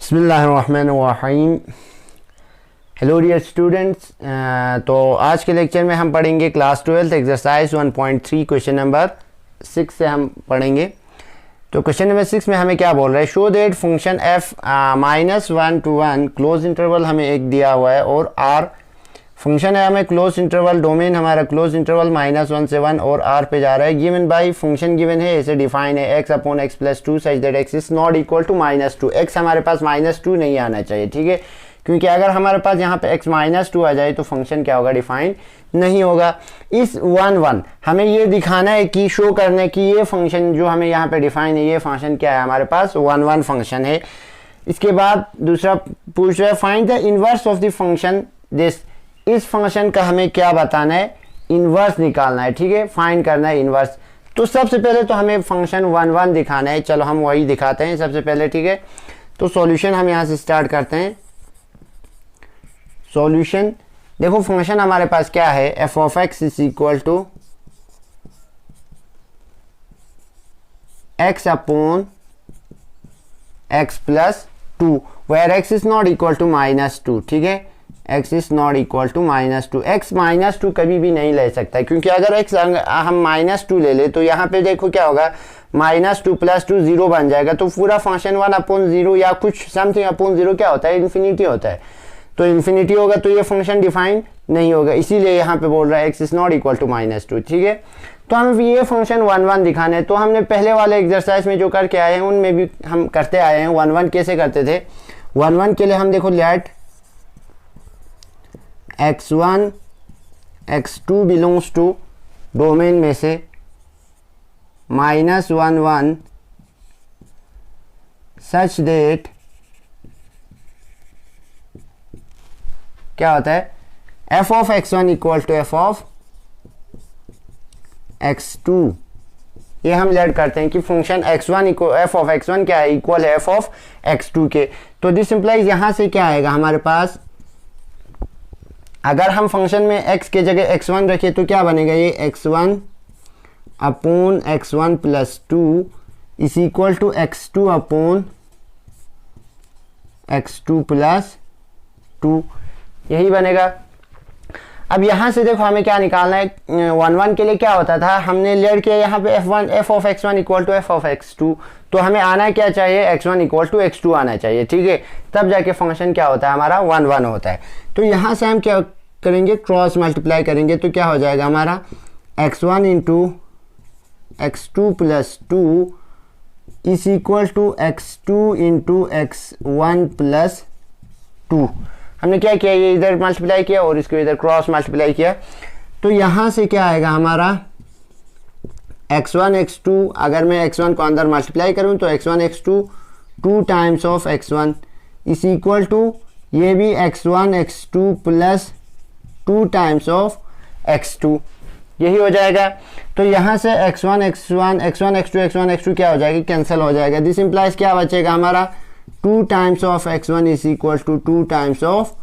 बिस्मिल्लाहिर्रहमानिर्रहीम। Hello dear students, तो आज के लेक्चर में हम पढ़ेंगे क्लास 12 एक्सरसाइज 1.3 क्वेश्चन नंबर 6 से हम पढ़ेंगे। तो क्वेश्चन नंबर 6 में हमें क्या बोल रहा है, show that function f -1 to 1 close interval हमें एक दिया हुआ है और r फंक्शन है, हमें क्लोज इंटरवल डोमेन हमारा क्लोज इंटरवल -1 से 1 और r पे जा रहा है। गिवन बाई फंक्शन गिवन है, ऐसे डिफाइन है x upon x plus 2 such that x is not equal to -2। x हमारे पास -2 नहीं आना चाहिए, ठीक है, क्योंकि अगर हमारे पास यहाँ पे x -2 आ जाए तो फंक्शन क्या होगा, डिफाइन नहीं होगा। इस 1 हमें ये दिखाना है कि शो करने की ये फंक्शन जो हमें यहाँ पे डिफाइन है, ये फंक्शन क्या है, हमारे पास 1 फंक्शन है। इसके बाद दूसरा पूछ रहा है find the inverse of the function this. इस फंक्शन का हमें क्या बताना है, इनवर्स निकालना है, ठीक है, फाइंड करना है इनवर्स। तो सबसे पहले तो हमें फंक्शन 1 दिखाना है, चलो हम वही दिखाते हैं सबसे पहले, ठीक है। तो सॉल्यूशन हम यहाँ से स्टार्ट करते हैं। सॉल्यूशन देखो, फंक्शन हमारे पास क्या है, f of x is equal to x upon x plus 2 where x is not equal to -2, ठीक है, x is not equal to -2। x -2 कभी भी नहीं ले सकता है, क्योंकि अगर x हम -2 ले ले तो यहाँ पे देखो क्या होगा, -2 प्लस 2 0 बन जाएगा। तो पूरा फंक्शन 1/0 या कुछ समथिंग अपॉन 0 क्या होता है, इन्फिनिटी होता है। तो इन्फिनिटी होगा तो ये फंक्शन डिफाइन नहीं होगा, इसीलिए यहाँ पे बोल रहा है x is not equal to -2, ठीक है। तो हमें ये फंक्शन 1 दिखाना है। तो हमने पहले वाले एक्सरसाइज में जो करके आए हैं उनमें भी हम करते आए हैं। 1 कैसे करते थे, 1 के लिए हम देखो late x1 x2 belongs to domain में से -1 सच डेट क्या होता है, f of x1 equal to f of x2। ये हम लेट करते हैं कि function x1 equal f of x1 क्या है, इक्वल है f ऑफ x2 के। तो दिस इंप्लाइज यहाँ से क्या आएगा हमारे पास, अगर हम फंक्शन में x के जगह x1 रखें तो क्या बनेगा, ये x1 upon x1 plus 2 is equal to x2 upon x2 plus 2, यही बनेगा। अब यहाँ से देखो हमें क्या निकालना है, 1 के लिए क्या होता था, हमने लेट किया यहाँ पे f of x1 equal to f of x2। तो हमें आना क्या चाहिए, x1 इक्वल टू x2 आना चाहिए, ठीक है, तब जाके फंक्शन क्या होता है, हमारा 1 होता है। तो यहाँ से हम क्या करेंगे, क्रॉस मल्टीप्लाई करेंगे तो क्या हो जाएगा हमारा, x1 into x2 plus 2 is equal to x2 into x1 plus 2। हमने क्या किया, ये इधर मल्टीप्लाई किया और इसको इधर क्रॉस मल्टीप्लाई किया। तो यहाँ से क्या आएगा हमारा x1 x2, अगर मैं x1 को अंदर मल्टीप्लाई करूँ तो x1 x2 2 times of x1 is equal to ये भी x1 x2 plus 2 times of x2, यही हो जाएगा। तो यहाँ से x1 x2 क्या हो जाएगा, कैंसिल हो जाएगा। दिस इंप्लाइज क्या बचेगा हमारा, 2 times of x1 is equal to 2 times of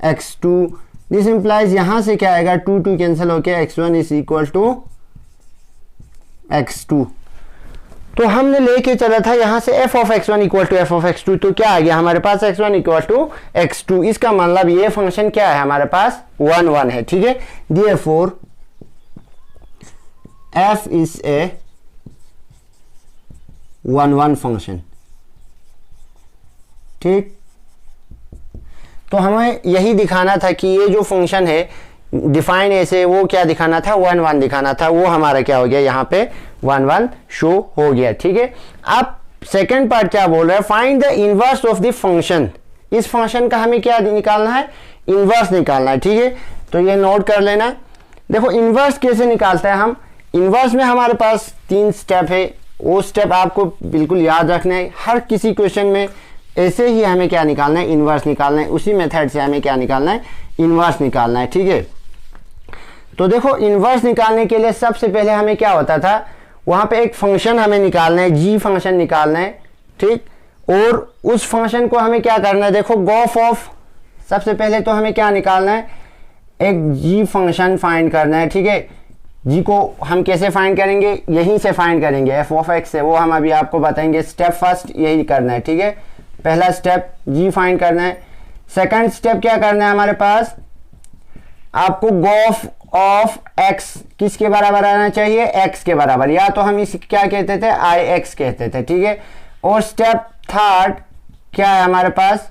x2। This implies यहाँ से क्या आएगा, 2 कैंसिल होके x1 is equal to x2। तो हमने लेके चला था यहाँ से f of x1 equal to f of x2, तो क्या आ गया हमारे पास, x1 इक्वल टू x2। इसका मतलब ये फंक्शन क्या है, हमारे पास 1 है, ठीक है। Therefore f is a 1 function, ठीक। तो हमें यही दिखाना था कि ये जो फंक्शन है डिफाइन ऐसे, वो क्या दिखाना था, 1 दिखाना था, वो हमारा क्या हो गया, यहाँ पे 1 शो हो गया, ठीक है। अब सेकंड पार्ट क्या बोल रहा है, find the inverse of the function. इस फंक्शन का हमें क्या निकालना है, इनवर्स निकालना है, ठीक है। तो ये नोट कर लेना। देखो इनवर्स कैसे निकालते हैं हम, इनवर्स में हमारे पास 3 स्टेप है, वो स्टेप आपको बिल्कुल याद रखना है। हर किसी क्वेश्चन में ऐसे ही हमें क्या निकालना है, इनवर्स निकालना है, उसी मेथड से हमें क्या निकालना है, इनवर्स निकालना है, ठीक है। तो देखो इनवर्स निकालने के लिए सबसे पहले हमें क्या होता था, वहाँ पे एक फंक्शन हमें निकालना है, g फंक्शन निकालना है, ठीक। और उस फंक्शन को हमें क्या करना है, देखो गॉफ ऑफ, सबसे पहले तो हमें क्या निकालना है, एक g फंक्शन फाइंड करना है, ठीक है। जी को हम कैसे फाइंड करेंगे, यहीं से फाइंड करेंगे f ऑफ x से, वो हम अभी आपको बताएंगे। स्टेप फर्स्ट यही करना है, ठीक है। पहला स्टेप जी फाइंड करना है। सेकंड स्टेप क्या करना है हमारे पास, आपको गोफ ऑफ एक्स किसके बराबर आना चाहिए, एक्स के बराबर, या तो हम इसे क्या कहते थे, आई एक्स कहते थे, ठीक है। और स्टेप थर्ड क्या है हमारे पास,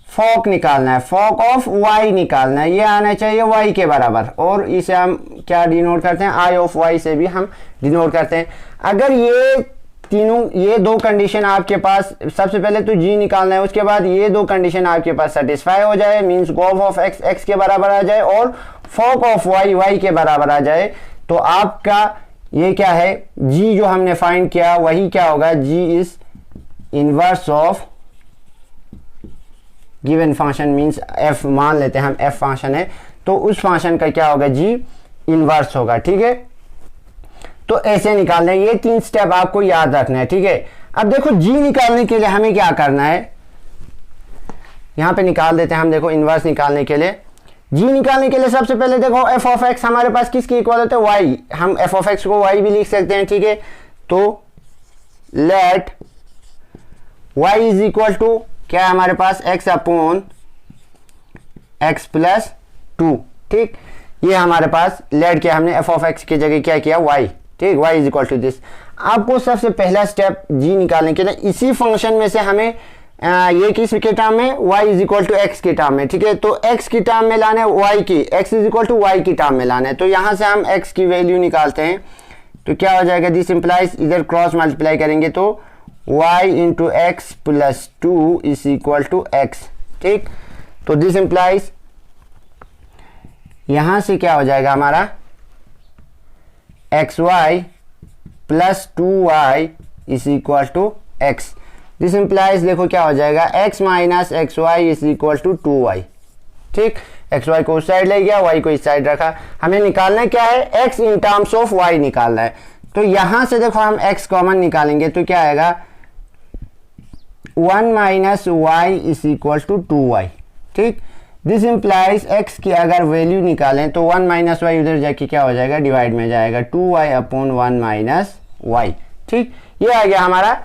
फॉक निकालना है, फॉक ऑफ वाई निकालना है, ये आना चाहिए वाई के बराबर, और इसे हम क्या डिनोट करते हैं, आई ऑफ वाई से भी हम डिनोट करते हैं। अगर ये दो कंडीशन आपके पास, सबसे पहले तो जी निकालना है, उसके बाद ये दो कंडीशन आपके पास सेटिस्फाई हो जाए, मींस गोफ ऑफ एक्स एक्स के बराबर आ जाए और फॉक ऑफ वाई वाई के बराबर आ जाए, तो आपका ये क्या है, जी जो हमने फाइंड किया वही क्या होगा, g is inverse of given function, means f मान लेते हैं हम, एफ फंक्शन है तो उस फंक्शन का क्या होगा, जी इनवर्स होगा, ठीक है। तो ऐसे निकालना है, ये 3 स्टेप आपको याद रखना है, ठीक है। अब देखो जी निकालने के लिए हमें क्या करना है, यहां पे निकाल देते हैं हम, देखो इनवर्स निकालने के लिए, जी निकालने के लिए सबसे पहले देखो एफ ऑफ एक्स हमारे पास किसके इक्वल होता है, वाई, हम एफ ऑफ एक्स को वाई भी लिख सकते हैं, ठीक है। तो let y is equal to क्या है हमारे पास, एक्स अपॉन एक्स प्लस 2, ठीक। ये हमारे पास लेट किया हमने, एफ ऑफ एक्स की जगह क्या किया, वाई, ठीक, y is equal to this. आपको सबसे पहला स्टेप जी निकालने के लिए इसी फंक्शन में से हमें ये किस के टर्म में, y is equal to x के टर्म में, ठीक है। तो x की टर्म में लाना है y की, x is equal to y की टर्म में लाना है, तो यहां से हम x की वैल्यू निकालते हैं, तो क्या हो जाएगा, दिस इंप्लाइज, इधर क्रॉस मल्टीप्लाई करेंगे तो y into x plus 2 is equal to x, ठीक। तो दिस इंप्लाइज यहां से क्या हो जाएगा हमारा, x y plus 2y is equal to x. This implies देखो क्या हो जाएगा, x minus x y is equal to 2y, ठीक। एक्स वाई को उस साइड ले गया, y को इस साइड रखा, हमें निकालना क्या है, x in terms of y निकालना है। तो यहां से देखो हम x कॉमन निकालेंगे तो क्या आएगा, 1 minus y is equal to 2y, ठीक। दिस इंप्लाइज x की अगर वैल्यू निकालें तो 1 माइनस वाई उधर जाके क्या हो जाएगा, डिवाइड में जाएगा, 2y अपॉन 1 माइनस वाई, ठीक। ये आ गया हमारा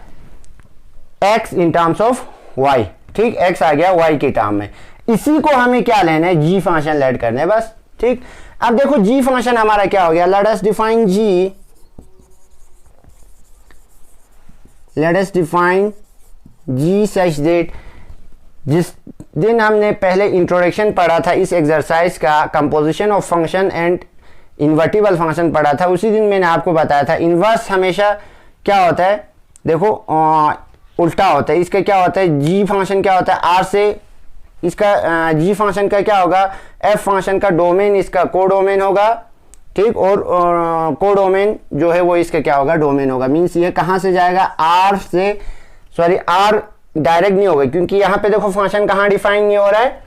x in terms of y, ठीक, x आ गया y के टर्म में। इसी को हमें क्या लेना है, g फंक्शन लेट करना है बस, ठीक। अब देखो g फंक्शन हमारा क्या हो गया, late us define g such that, जिस दिन हमने पहले इंट्रोडक्शन पढ़ा था इस एक्सरसाइज का, composition of function and invertible function पढ़ा था, उसी दिन मैंने आपको बताया था इन्वर्स हमेशा क्या होता है, देखो उल्टा होता है, इसका क्या होता है, जी फंक्शन क्या होता है, आर से इसका जी फंक्शन का क्या होगा, एफ फंक्शन का डोमेन इसका कोडोमेन होगा, ठीक, और कोडोमेन जो है वो इसका क्या होगा, डोमेन होगा, मीन्स ये कहाँ से जाएगा, आर से, सॉरी आर डायरेक्ट नहीं होगा, क्योंकि यहाँ पे देखो फंक्शन कहाँ डिफाइन नहीं हो रहा है,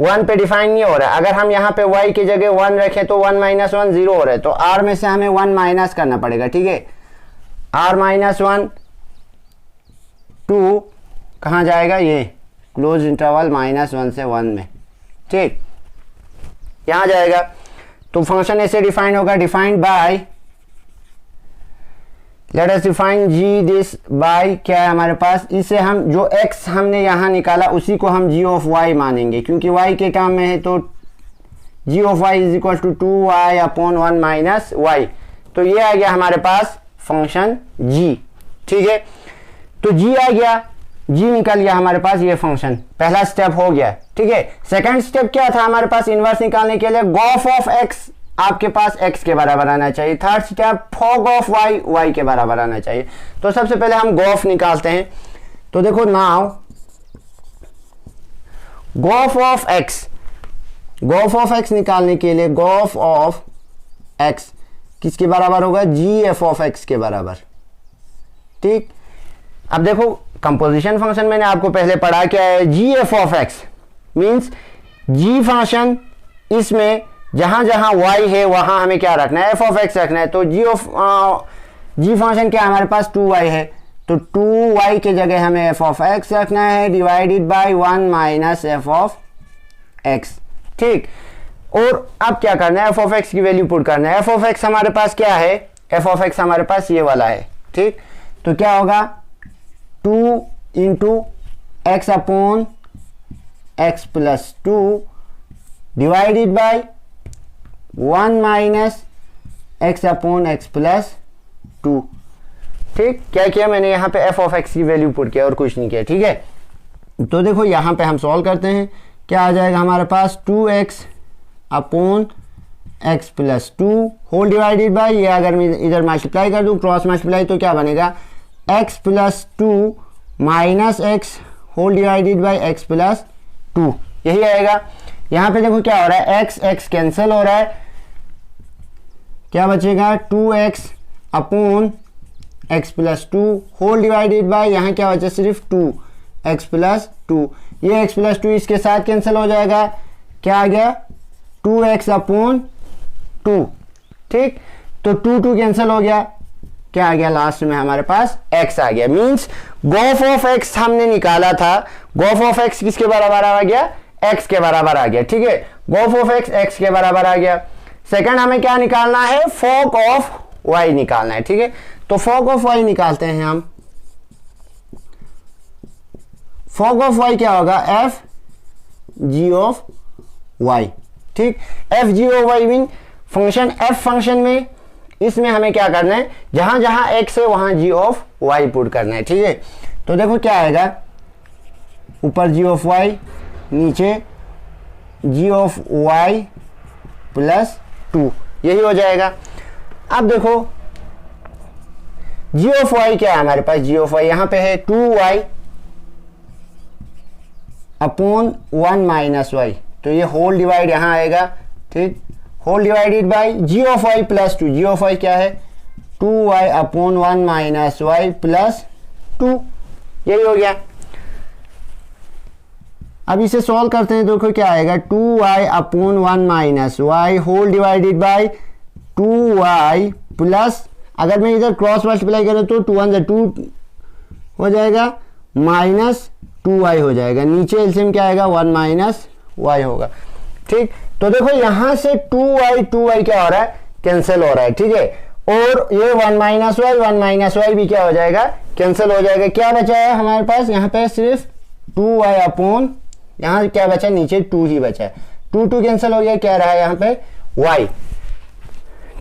1 पे डिफाइन नहीं हो रहा है। अगर हम यहाँ पे y की जगह 1 रखें तो 1 माइनस 1 0 हो रहा है, तो r में से हमें 1 माइनस करना पड़ेगा, ठीक है। r माइनस 1 2 कहाँ जाएगा, ये क्लोज इंटरवल -1 से 1 में, ठीक, यहाँ जाएगा। तो फंक्शन ऐसे डिफाइन होगा, defined by, let us define g this by, क्या है हमारे पास, इसे हम जो x हमने यहाँ निकाला उसी को हम g ऑफ y मानेंगे, क्योंकि y के टर्म में है, तो g of y is equal to 2y upon 1 minus y। तो ये आ गया हमारे पास फंक्शन g, ठीक है। तो g आ गया, g निकल गया हमारे पास, ये फंक्शन पहला स्टेप हो गया, ठीक है। सेकंड स्टेप क्या था हमारे पास, इनवर्स निकालने के लिए गोफ ऑफ x आपके पास x के बराबर आना चाहिए। Third step fog of y के बराबर आना चाहिए। तो सबसे पहले हम गोफ निकालते हैं, तो देखो नाउ गोफ ऑफ x निकालने के लिए गोफ ऑफ x किसके बराबर होगा, जी एफ ऑफ x के बराबर, ठीक। अब देखो कंपोजिशन फंक्शन मैंने आपको पहले पढ़ा क्या है, g f of x means g function, इसमें जहां जहां y है वहां हमें क्या रखना है, एफ ऑफ x रखना है। तो जी फंक्शन क्या हमारे पास 2y है, तो 2y के जगह हमें एफ ऑफ x रखना है, divided by 1 minus F of x, ठीक। और अब क्या करना है, एफ ऑफ x की वैल्यू पुट करना है। एफ ऑफ x हमारे पास क्या है, एफ ऑफ x हमारे पास ये वाला है, ठीक। तो क्या होगा, 2 into x upon x plus 2 divided by 1 minus x upon x plus 2। ठीक, क्या किया मैंने यहाँ पे एफ ऑफ एक्स की वैल्यू पुट किया और कुछ नहीं किया। ठीक है, तो देखो यहाँ पे हम सॉल्व करते हैं, क्या आ जाएगा हमारे पास 2x upon x plus 2 whole divided by, ये अगर मैं इधर मल्टीप्लाई कर दूँ क्रॉस मल्टीप्लाई तो क्या बनेगा x plus 2 minus x whole divided by x plus 2, यही आएगा। यहाँ पे देखो क्या हो रहा है, x कैंसिल हो रहा है, क्या बचेगा 2x upon x plus 2 whole divided by, यहाँ क्या बचा सिर्फ 2x प्लस 2, ये x प्लस 2 इसके साथ कैंसिल हो जाएगा, क्या आ गया 2x अपॉन 2। ठीक, तो 2 कैंसिल हो गया, क्या आ गया लास्ट में हमारे पास x आ गया। मींस गोफ ऑफ x हमने निकाला था, गोफ ऑफ x किसके बराबर आ गया, x के बराबर आ गया। ठीक है, गोफ ऑफ x के बराबर आ गया। सेकंड हमें क्या निकालना है, फोक ऑफ y निकालना है। ठीक है, तो फोक ऑफ y निकालते हैं हम। फोक ऑफ y क्या होगा, एफ जी ऑफ y। ठीक, F G of y mean function f function में, इसमें हमें क्या करना है, जहां जहां x है वहां g ऑफ y पुट करना है। ठीक है, तो देखो क्या आएगा, ऊपर g ऑफ y, नीचे g ऑफ y प्लस 2, यही हो जाएगा। अब देखो g ऑफ y क्या है हमारे पास, g ऑफ y यहां पे है 2y अपॉन 1 माइनस y, तो ये होल डिवाइड यहां आएगा। ठीक, whole divided by g of y plus 2, g of y क्या है 2y upon 1 minus y plus 2, यही हो गया। अब इसे सॉल्व करते हैं, देखो क्या आएगा 2y upon 1 minus y whole divided by 2y plus, अगर मैं इधर क्रॉस मल्टीप्लाई करूं तो 2 1 2 हो जाएगा, माइनस 2y हो जाएगा, नीचे एलसीएम क्या आएगा 1 माइनस y होगा। ठीक, तो देखो यहां से 2y क्या हो रहा है, कैंसिल हो रहा है। ठीक है, और ये 1 माइनस y भी क्या हो जाएगा, कैंसिल हो जाएगा। क्या बचा है हमारे पास, यहाँ पे सिर्फ 2y अपॉन, यहाँ क्या बचा, नीचे 2 ही बचा है, 2 कैंसिल हो गया, क्या रहा है यहाँ पे y।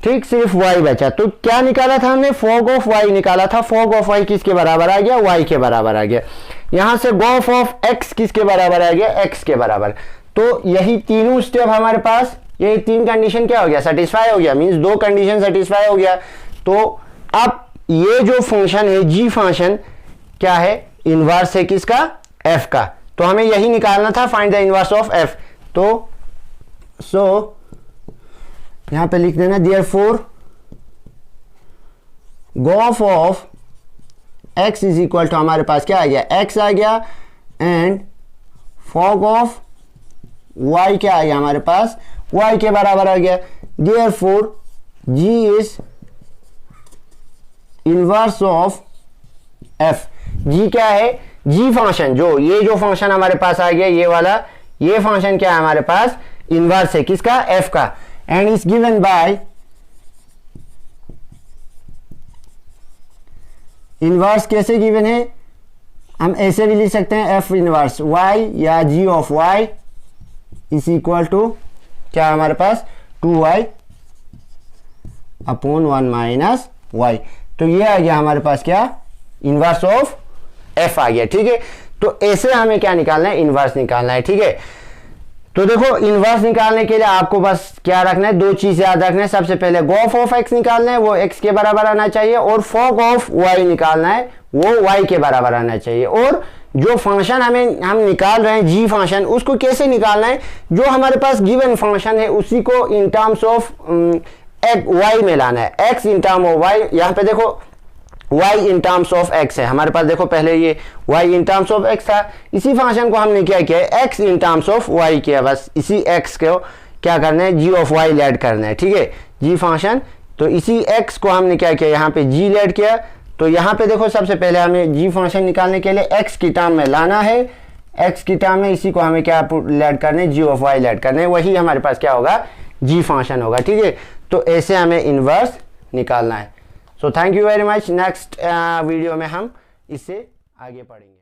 ठीक, सिर्फ y बचा। तो क्या निकाला था हमने, फोक ऑफ y निकाला था। फोक ऑफ y किसके बराबर आ गया, y के बराबर आ गया। यहां से गोफ ऑफ x किसके बराबर आ गया, x के बराबर। तो यही तीनों स्टेप हमारे पास, ये 3 कंडीशन क्या हो गया, सेटिस्फाई हो गया। मींस 2 कंडीशन सेटिस्फाई हो गया। तो अब ये जो फंक्शन है g फंक्शन क्या है, इनवर्स है किसका, f का। तो हमें यही निकालना था, find the inverse of f। तो सो यहां पे लिख देना, therefore g of of x is equal to, हमारे पास क्या आ गया, x आ गया, एंड फॉग ऑफ y क्या आ गया हमारे पास, y के बराबर आ गया। Therefore g is inverse of f। g क्या है, g फंक्शन, जो ये जो फंक्शन हमारे पास आ गया, ये वाला, ये फंक्शन क्या है हमारे पास, इनवर्स है किसका, f का, and is given by, inverse कैसे गिवन है, हम ऐसे भी लिख सकते हैं, एफ इनवर्स y या g of y is equal to क्या हमारे पास 2y अपॉन 1 माइनस y। तो ये आ गया हमारे पास क्या, इनवर्स ऑफ f आ गया। ठीक है, तो ऐसे हमें क्या निकालना है, इनवर्स निकालना है। ठीक है, तो देखो इनवर्स निकालने के लिए आपको बस क्या रखना है, 2 चीज याद रखना है। सबसे पहले गोफ ऑफ x निकालना है, वो x के बराबर आना चाहिए, और फोक ऑफ y निकालना है, वो y के बराबर आना चाहिए। और जो फंक्शन हम निकाल रहे हैं g फंक्शन, उसको कैसे निकालना है, जो हमारे पास गिवन फंक्शन है उसी को इन टर्म्स ऑफ y में लाना है, x in term of y। यहाँ पे देखो y in terms of x है हमारे पास, देखो पहले ये y in terms of x था, इसी फंक्शन को हमने क्या किया है, x in terms of y किया। बस इसी x को क्या करना है, g ऑफ y लेड करना है। ठीक है, g फंक्शन, तो इसी x को हमने क्या किया, यहाँ पे g लेड किया। तो यहाँ पे देखो सबसे पहले हमें g फंक्शन निकालने के लिए x की टर्म में लाना है, x की टर्म में इसी को हमें क्या लेड करना है, g ऑफ y लेड करना है, वही हमारे पास क्या होगा, g फंक्शन होगा। ठीक है, तो ऐसे हमें इनवर्स निकालना है। So thank you very much. Next video में हम इससे आगे पढ़ेंगे।